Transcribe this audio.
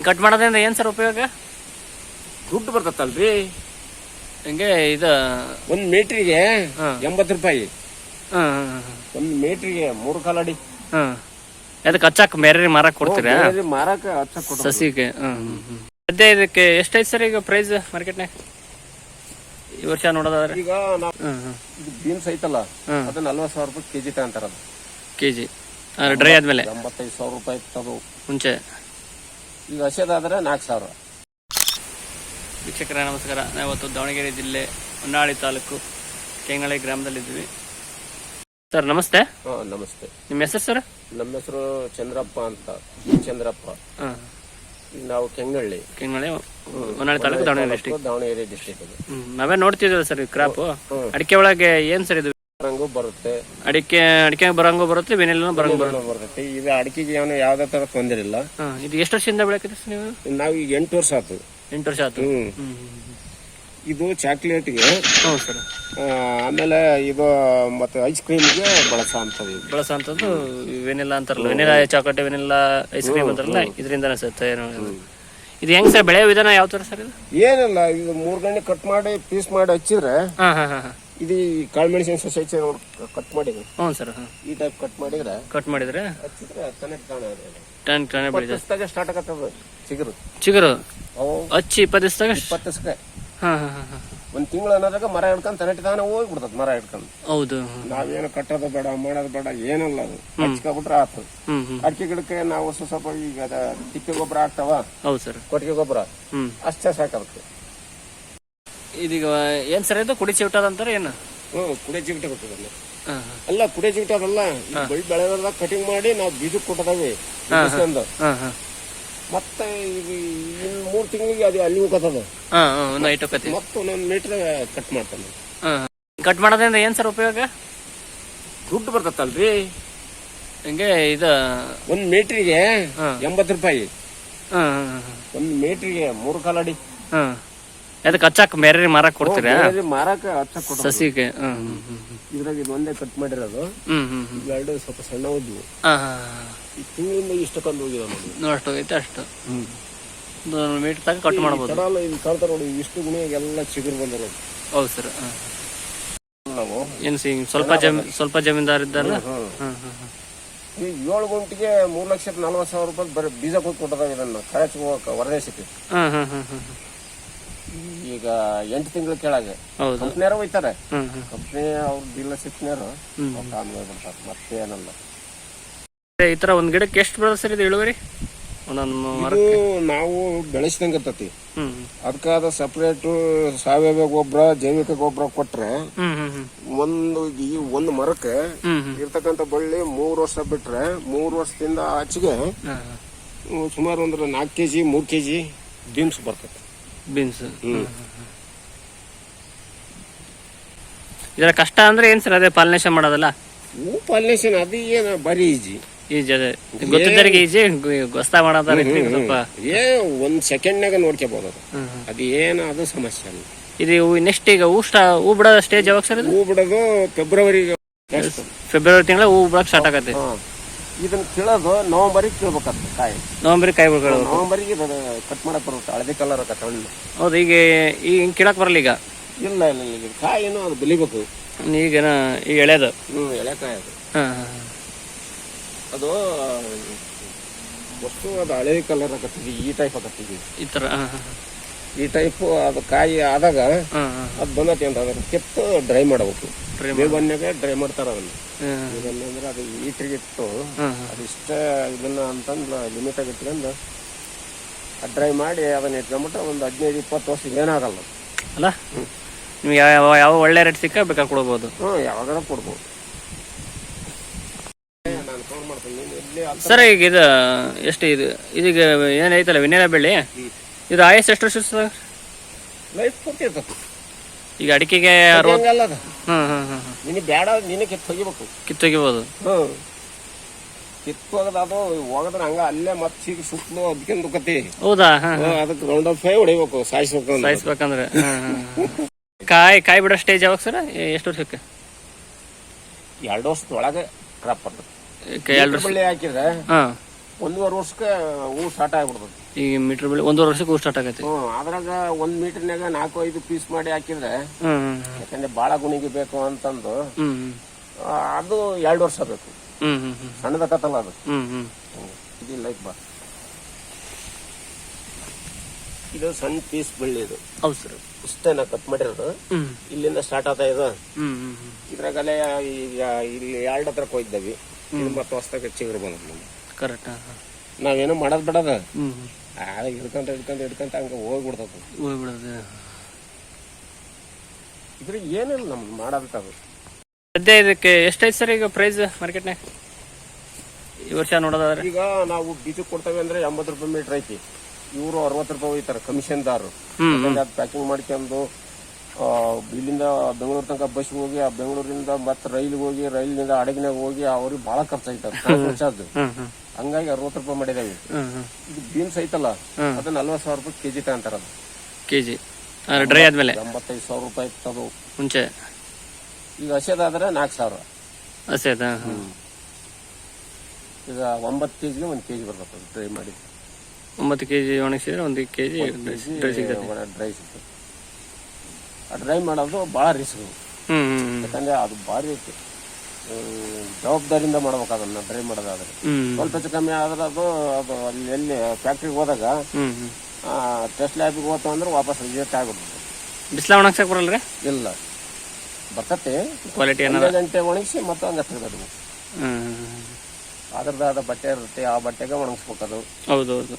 Cut ಮಾಡೋದ್ರಿಂದ ಏನ್ sir ಉಪಯೋಗ? ದುಡ್ಡು ಬರ್ತತ್ತಲ್ರಿ. ಹಿಂಗೆ ಇದು ಒಂದ್ ಮೀಟ್ರಿಗೆ 80 ರೂಪಾಯಿ. ಒಂದ್ ಮೀಟ್ರಿಗೆ 3 ಕಾಲ್ ಅಡಿ. ಅದಕ್ಕೆ ಹಚ್ಚಾಕ ಬೇರೆ ಮಾರಕ್ ಕೊಡ್ತೀರಾ? ಮಾರಕ ಹಚ್ಚಕ್ ಕೊಡ್ತೀವಿ ಸಸಿಗೆ. ಸದ್ಯ ಇದಕ್ಕೆ ಎಷ್ಟೈತೆ ಸರ್ ಈಗ ಪ್ರೈಸ್ ಮಾರ್ಕೆಟ್ನಾಗ ಈ ವರ್ಷ ನೋಡೋದಾದ್ರೆ? ಈಗ ಇದು ಬೀನ್ಸ್ ಐತಲ್ಲ, ಅದು 40,000 ರೂಪಾಯಿ ಕೆಜಿ ತಗೊಂತಾರ. ಕೆಜಿ ಡ್ರೈ ಆದ್ಮೇಲೆ 85,000 ರೂಪಾಯಿ ಇತ್ತು ಮುಂಚೆ. ಈಗ ಹಸಿದಾದ್ರೆ 4,000. ವೀಕ್ಷಕರ ನಮಸ್ಕಾರ. ನಾವು ಇವತ್ತು ದಾವಣಗೆರೆ ಜಿಲ್ಲೆ ಹೊನ್ನಾಳಿ ತಾಲೂಕು ಕೆಂಗಳಿ ಗ್ರಾಮದಲ್ಲಿದ್ದೀವಿ. ಸರ್ ನಮಸ್ತೆ. ನಮಸ್ತೆ. ನಿಮ್ಮ ಹೆಸರು ಸರ್? ನಮ್ಮ ಹೆಸರು ಚಂದ್ರಪ್ಪ ಅಂತ. ಚಂದ್ರಪ್ಪ. ನಾವು ಕೆಂಗಳ್ಳಿ ಹೊನ್ನಾಳಿ ತಾಲೂಕು ದಾವಣಗೆರೆ ಡಿಸ್ಟ್ರಿಕ್ಟ್. ನಾವೇ ನೋಡ್ತಿದ್ದೇವೆ ಸರ್ ಈ ಕ್ರಾಪ್. ಅಡಿಕೆ ಒಳಗೆ ಏನ್ ಸರ್ ಇದು? ಬರಂಗು ಬರುತ್ತೆ. ಅಡಿಕೆ ಬರಂಗು ಬರುತ್ತೆ, ವೆನಿಲ್ಲ ಬರಂಗು ಬರುತ್ತೆ. ಈಗ ಅಡಿಕೆಗೆ ಅವನು ಯಾವ್ದೇ ತರ ತೊಂದರೆ ಇಲ್ಲ. ಇದು ಎಷ್ಟು ವರ್ಷದಿಂದ ಬೆಳಕಿದೆ ಸರ್ ನೀವು? ನಾವು ಈಗ 8 ವರ್ಷ ಆಯ್ತು. 8 ವರ್ಷ ಆಯ್ತು. ಇದು ಚಾಕ್ಲೇಟ್ಗೆ, ಆಮೇಲೆ ಇದು ಮತ್ತೆ ಐಸ್ ಕ್ರೀಮ್ಗೆ ಬಳಸಂತದ್ದು ವೆನಿಲ್ಲಾ ಅಂತಾರಲ್ಲ, vanilla chocolate, vanilla ice cream ಅಂತಾರಲ್ಲ, ಇದರಿಂದಾನೆ ಸರ್ ತಯಾರು. ಇದು ಹೆಂಗ್ ಸರ್ ಬೆಳೆಯೋ ವಿಧಾನ ಯಾವ ತರ ಸರ್ ಇದು? ಏನಿಲ್ಲ, ಇದು 3 ಗಂಟೆ ಕಟ್ ಮಾಡಿ ಪೀಸ್ ಮಾಡಿ ಹಚ್ಚಿದ್ರೆ ಇದು ಕಾಳುಮೆಣಸಿನ ಸಸಿ ಕಟ್ ಮಾಡಿದ್ರೆ ಸರ್ ಈ ಟೈಪ್ ಕಟ್ ಮಾಡಿದ್ರೆ ಹಚ್ಚಿದ್ರೆ ಸ್ಟಾರ್ಟ್ ಆಗತ್ತದ. ಚಿಗುರು ಹಚ್ಚಿ 20 ದಿವಸಕ್ಕೆ ಒಂದ್ ತಿಂಗಳು ಅನ್ನೋದಾಗ ಮರ ಹಿಡ್ಕೊಂಡ್ ತನಟಿ ತಾನೇ ಹೋಗ್ಬಿಡ್ತದ. ಮರ ಹಿಡ್ಕೊಂಡು ಹೌದು, ನಾವೇನು ಕಟ್ಟೋದು ಬೇಡ, ಮಾಡೋದು ಬೇಡ, ಏನಲ್ಲ. ಅದು ಹಚ್ಕೊಬಿಟ್ರೆ ಆತು. ಅಡಿಕೆ ಗಿಡಕ್ಕೆ ನಾವು ಸ್ವಲ್ಪ ಈಗ ತಿಪ್ಪೆ ಗೊಬ್ಬರ ಹಾಕ್ತಾವ. ಹೌದು ಸರ್, ಕೊಟ್ಟಿಗೆ ಗೊಬ್ಬರ ಅಷ್ಟೇ ಸಾಕದಕ್ಕೆ. ಇದೀಗ ಏನ್ ಸರ್ ಇದು ಕುಡಿ ಚಿವಿಟದಂತಾರೆ ಏನು? ಕುಡಿ ಚಿವಿಟ ಕೊಟ್ಟದಲ್ಲ. ಅಲ್ಲ, ಕುಡಿ ಚಿವಿಟದಲ್ಲ, ಬೆಳೆ ಬೆಳೆದಾಗ ಕಟಿಂಗ್ ಮಾಡಿ ನಾವು ಬೀಜಕ್ಕೆ ಕೊಟ್ಟದಾವೆ. ಮತ್ತೆ ಇನ್ 3 ತಿಂಗಳಿಗೆ ಅದು ಅಲ್ಲಿ ಹೋಗತ್ತದ. ಮತ್ತೆ ಒಂದೊಂದು ಮೀಟರ್ ಕಟ್ ಮಾಡ್ತಾನೆ. ಕಟ್ ಮಾಡೋದ್ರಿಂದ ಏನ್ ಸರ್ ಉಪಯೋಗ? ದುಡ್ಡು ಬರ್ತತ್ತಲ್ರಿ. ಹಿಂಗೆ ಇದು ಒಂದ್ ಮೀಟ್ರಿಗೆ 80 ರೂಪಾಯಿ. ಒಂದ್ ಮೀಟ್ರಿಗೆ 3 ಕಾಲ್ ಅಡಿ. ಅದಕ್ಕೆ ಹಚ್ಚಾಕ ಬೇರೆ ಮಾರಕ್ ಕೊಡ್ತೀರಾ? ಮಾರಕ ಹಚ್ಚಕ್ ಕೊಡ್ತೀವಿ ಸಸಿಗೆ. ಇದ್ರಾಗ ಇದು ಒಂದೇ ಕಟ್ ಮಾಡಿರೋದು. ಎರಡು ಸ್ವಲ್ಪ ಸಣ್ಣ ಹೋದ್ವು. ಈ ತಿಂಗಳಿಂದ ಇಷ್ಟಕ್ಕೊಂದು ಹೋಗಿದ ಅಷ್ಟು ಹೋಗೈತೆ. ಅಷ್ಟು ಮೀಟರ್ ತಗ ಕಟ್ ಮಾಡ್ಬೋದು. ಇಲ್ಲಿ ಕಾಣ್ತಾರ ನೋಡಿ, ಇಷ್ಟು ಗುಣ ಎಲ್ಲ ಚಿಗುರು ಬಂದಿರೋದು. ಹೌದು ಸರ್. ನಾವು ಏನ್ ಸ್ವಲ್ಪ ಜಮೀನ್ದಾರ್ ಇದ್ದಲ್ಲ. 7 ಗುಂಟಿಗೆ 3,40,000 ರೂಪಾಯಿ ಬರೀ ಬೀಜ ಕೊಟ್ಟಾಗ ಇದನ್ನ ಕಳಚಿ ಹೋಗಕ್ಕ ಹೊರದೇಶಕ್ಕೆ. ಈಗ 8 ತಿಂಗಳ ಕೆಳಗೆ ಕಂಪ್ನಿಯರು ಹೋಯ್ತಾರೆ. ಕಂಪ್ನಿ ಅವ್ರ ಡೀಲರ್ಶಿಪ್ನರು ಬಿಡ್ತಾರೆ. ಮತ್ತೆ ಏನಲ್ಲ. ಈ ತರ ಒಂದ್ ಗಿಡಕ್ಕೆ ಎಷ್ಟು ಬರೋದು ಸರ್ ಇದು ಇಳುವರಿ? ನಾವು ಬೆಳೆಸಿದಂಗ ಇರ್ತತಿ. ಅದಕ್ಕಾದ ಸಪರೇಟ್ ಸಾವಯವ ಗೊಬ್ಬರ, ಜೈವಿಕ ಗೊಬ್ಬರ ಕೊಟ್ರೆ ಒಂದು ಮರಕ್ಕೆ ಇರ್ತಕ್ಕಂಥ ಬಳ್ಳಿ 3 ವರ್ಷ ಬಿಟ್ರೆ 3 ವರ್ಷದಿಂದ ಆಚೆಗೆ ಸುಮಾರು ಒಂದು 4 kg 3 kg ಬೀನ್ಸ್ ಬರ್ತದೆ. ಬೀನ್ಸ್ ಇದರ ಕಷ್ಟ ಅಂದ್ರೆ ಏನ್ ಸರ್? ಅದೇ ಪಾಲನೇಷನ್ ಮಾಡೋದಲ್ಲ. ಪಾಲನೇಷನ್ ಅದು ಏನು ಬರೀ ಈಜಿ ಗೊತ್ತಿದ್ದರಿಗೆ ಈಜಿ, ಹೊಸ್ತಾ ಮಾಡೋದಾರೆ ಸ್ವಲ್ಪ ಒಂದ್ ಸೆಕೆಂಡ್ನಾಗ ನೋಡ್ಕೋಬಹುದು. ಅದು ಏನು ಅದು ಸಮಸ್ಯೆ ಅಲ್ಲ. ಇದು ನೆಕ್ಸ್ಟ್ ಈಗ ಹೂ ಬಿಡೋ ಸ್ಟೇಜ್ ಯಾವಾಗ ಸರ್? ಹೂ ಬಿಡೋದು ಫೆಬ್ರವರಿ ತಿಂಗಳ ಹೂ ಬಿಡಕ್ ಸ್ಟಾರ್ಟ್ ಆಗತ್ತೆ. ಇದನ್ನ ಕೀಳೋದು ನವೆಂಬರಿಗೆ ಕೀಳ್ಬೇಕಾಗ್ತದೆ. ಕಾಯಿ ನವೆಂಬರಿಗೆ ಕಾಯಿ ಬಿಡ್ಕೊಳ್ಳೋದು. ನವೆಂಬರಿಗೆ ಕಟ್ ಮಾಡಕ್ ಬರುತ್ತೆ. ಹಳದಿ ಕಲರ್ ಹಣ್ಣು. ಹೌದು, ಈಗ ಕೀಳಕ್ ಬರಲ್ಲ ಈಗ. ಇಲ್ಲ ಇಲ್ಲ ಇಲ್ಲ, ಕಾಯಿನೂ ಅದು ಬೆಳಿಬೇಕು. ಈಗ ಎಳೆದು ಎಳೆಕಾಯಿ ಅದು. ಅದು ವಸ್ತು ಅದು ಹಳದಿ ಕಲರ್ ಆಗತ್ತಿದೆ. ಈ ಟೈಪ್ ಆಗತ್ತಿದೆ. ಈ ತರ ಈ ಟೈಪ್ ಅದು ಕಾಯಿ ಆದಾಗ ಅದು ಬಂದತಿ ಅಂತ ಅದ್ರ ಕೆತ್ತು ಡ್ರೈ ಮಾಡಬೇಕು. ಬೇವನ್ಯಾಗ ಡ್ರೈ ಮಾಡ್ತಾರ ಅದನ್ನ. ಅಂದ್ರೆ ಅದು ಈಟ್ರಿಗೆ ಇಟ್ಟು ಅದಿಷ್ಟ ಇದನ್ನ ಅಂತಂದು ಲಿಮಿಟ್ ಆಗಿ ಇಟ್ಕೊಂಡು ಡ್ರೈ ಮಾಡಿ ಅದನ್ನ ಇಟ್ಕೊಂಡ್ಬಿಟ್ರೆ ಒಂದು 15-20 ವರ್ಷ ಏನಾಗಲ್ಲ ಅಲ್ಲ. ನಿಮ್ಗೆ ಯಾವ ಒಳ್ಳೆ ರೇಟ್ ಸಿಕ್ಕ ಬೇಕಾದ್ರೆ ಕೊಡ್ಬೋದು. ಯಾವಾಗಾರ ಕೊಡ್ಬೋದು. ಸರ್ ಈಗ ಇದು ಎಷ್ಟು ಇದೀಗ ಏನೈತಲ್ಲ ವೆನಿಲ್ಲಾ ಬೆಳೆ, ಇದು ಆಯಸ್ ಎಷ್ಟು ವರ್ಷ ಲೈಫ್ ಕೊಟ್ಟಿರ್ತದೆ. ಈಗ ಅಡಿಕೆಗೆ ಬೇಡ ನೀನೆ ಕಿತ್ತೊಗಿಬೇಕು. ಕಿತ್ತೊಗಿಬೋದು. ಕಿತ್ತೋಗದ ಅದು ಹೋಗದ್ರ ಹಂಗ ಅಲ್ಲೇ ಮತ್ತೆ ಸಿಗಿ ಸುತ್ತಲು ಅದಕ್ಕಿಂತ ದುಃಖತಿ. ಹೌದಾ? ಅದಕ್ಕೆ ರೌಂಡ್ ಆಫ್ ಹೊಡಿಬೇಕು. ಸಾಯಿಸ್ಬೇಕಂದ್ರೆ ಕಾಯಿ ಬಿಡೋ ಸ್ಟೇಜ್ ಯಾವಾಗ ಸರ್? ಎಷ್ಟು ವರ್ಷಕ್ಕೆ? 2 ವರ್ಷದೊಳಗೆ ಕ್ರಾಪ್ ಬರ್ತದೆ. 2 ವರ್ಷ ಬಳ್ಳಿ ಹಾಕಿದ್ರೆ 1.5 ವರ್ಷಕ್ಕೆ ಹೂ ಸ್ಟಾರ್ಟ್ ಆಗ್ಬಿಡ್ತದೆ. ಈ ಮೀಟರ್ ಬೆಳೆ 1.5 ವರ್ಷಕ್ಕೆ ಹೂ ಸ್ಟಾರ್ಟ್ ಆಗೈತಿ. ಅದ್ರಾಗ 1 ಮೀಟರ್ನಾಗ 4-5 ಪೀಸ್ ಮಾಡಿ ಹಾಕಿದ್ರೆ, ಯಾಕಂದ್ರೆ ಬಾಳ ಗುಣಿಗೆ ಬೇಕು ಅಂತಂದು ಅದು 2 ವರ್ಷ ಬೇಕು. ಸಣ್ಣದಕ್ಕತ್ತಲ್ಲ ಅದು. ಇದು ಲೈಕ್ ಬಾ, ಇದು ಸಣ್ಣ ಪೀಸ್ ಬೆಳ್ಳಿ. ಇದು ಹೌದು ಸರ್. ಇಷ್ಟೇನ ಕಟ್ ಮಾಡಿರೋದು. ಇಲ್ಲಿಂದ ಸ್ಟಾರ್ಟ್ ಆಗ್ತಾ ಇದು. ಇದ್ರಾಗಲೇ ಈಗ ಇಲ್ಲಿ 2 ಹತ್ರಕ್ಕೆ ಹೋಗಿದ್ದೇವೆ. ಇದು ಮತ್ತೆ ಹೊಸದಾಗಿ ಚಿಗುರು ಬಂದ. ಕರೆಕ್ಟ್. ನಾವೇನು ಮಾಡೋದ್ ಬಿಡದ, ಹಿಡ್ಕೊಂತ ಹಂಗ ಹೋಗ್ಬಿಡ್ತದ. ಇದ್ರಿಗೆ ಏನಿಲ್ಲ ನಮ್ದು ಮಾಡೋದು. ಸದ್ಯ ಇದಕ್ಕೆ ಎಷ್ಟೈತೆ ಸರ್ ಈಗ ಪ್ರೈಸ್ ಮಾರ್ಕೆಟ್ನಾಗ ಈ ವರ್ಷ ನೋಡೋದಾದ್ರೆ? ಈಗ ನಾವು ಬೀಜಕ್ಕೆ ಕೊಡ್ತೇವೆ ಅಂದ್ರೆ 80 ರೂಪಾಯಿ ಮೀಟರ್ ಐತಿ. ಇವರು 60 ರೂಪಾಯಿ ಹೋಗ್ತಾರೆ ಕಮಿಷನ್ದಾರರು. ಅದು ಪ್ಯಾಕಿಂಗ್ ಮಾಡ್ಕೊಂಡು ಇಲ್ಲಿಂದ ಬೆಂಗಳೂರು ತನಕ ಬಸ್ ಹೋಗಿ, ಆ ಬೆಂಗಳೂರಿಂದ ಮತ್ತೆ ರೈಲ್ಗೆ ಹೋಗಿ, ರೈಲಿನಿಂದ ಹಡಗಿನಾಗ ಹೋಗಿ ಅವ್ರಿಗೆ ಬಹಳ ಖರ್ಚಾಯ್ತದ ಚಾರ್ಜ್. ಹಂಗಾಗಿ 60 ರೂಪಾಯಿ ಮಾಡಿದೇವಿ. ಇದು ಬೀನ್ಸ್ ಐತಲ್ಲ, ಅದು 40,000 ರೂಪಾಯಿ ಕೆಜಿ ತಗೊಂತಾರ. ಅದು ಕೆಜಿ ಡ್ರೈ ಆದ್ಮೇಲೆ 85,000 ರೂಪಾಯಿ ಇರ್ತದು ಮುಂಚೆ. ಈಗ ಹಸಿದಾದ್ರೆ 4,000 ಹಸಿದ. ಈಗ 9 ಕೆಜಿಗೆ 1 ಕೆಜಿ ಬರ್ತದೆ ಡ್ರೈ ಮಾಡಿ. 9 ಕೆಜಿ ಒಣಗಿಸಿದ್ರೆ 1 ಕೆಜಿ ಡ್ರೈ ಸಿಗ್ತದೆ. ಡ್ರೈ ಸಿಗ್ತದೆ. ಆ ಡ್ರೈ ಮಾಡೋದು ಭಾಳ ರಿಸ್ಕ್. ಯಾಕಂದ್ರೆ ಅದು ಭಾರಿ ಜವಾಬ್ದಾರಿಯಿಂದ ಮಾಡ್ಬೇಕು ಅದನ್ನ ಡ್ರೈ ಮಾಡೋದಾದ್ರೆ. ಸ್ವಲ್ಪ ಹೆಚ್ಚು ಕಮ್ಮಿ ಆದ್ರೆ ಅದು ಅಲ್ಲಿ ಎಲ್ಲಿ ಫ್ಯಾಕ್ಟ್ರಿಗೆ ಹೋದಾಗ ಟೆಸ್ಟ್ ಲ್ಯಾಬಿಗೆ ಹೋತು ಅಂದ್ರೆ ವಾಪಸ್ ರಿಜೆಕ್ಟ್ ಆಗ್ಬಿಡ್ತದೆ. ಬಿಸಿಲ ಒಣಗ್ಸಕ್ ಬರಲ್ರಿ? ಇಲ್ಲ, ಬರ್ತತೆ. ಕ್ವಾಲಿಟಿ 1 ಗಂಟೆ ಒಣಗಿಸಿ ಮತ್ತೆ ಹಂಗ ತೆಗೆದು ಅದ್ರದ್ದು ಬಟ್ಟೆ ಇರುತ್ತೆ, ಆ ಬಟ್ಟೆಗೆ ಒಣಗಿಸ್ಬೇಕು ಅದು. ಹೌದೌದು.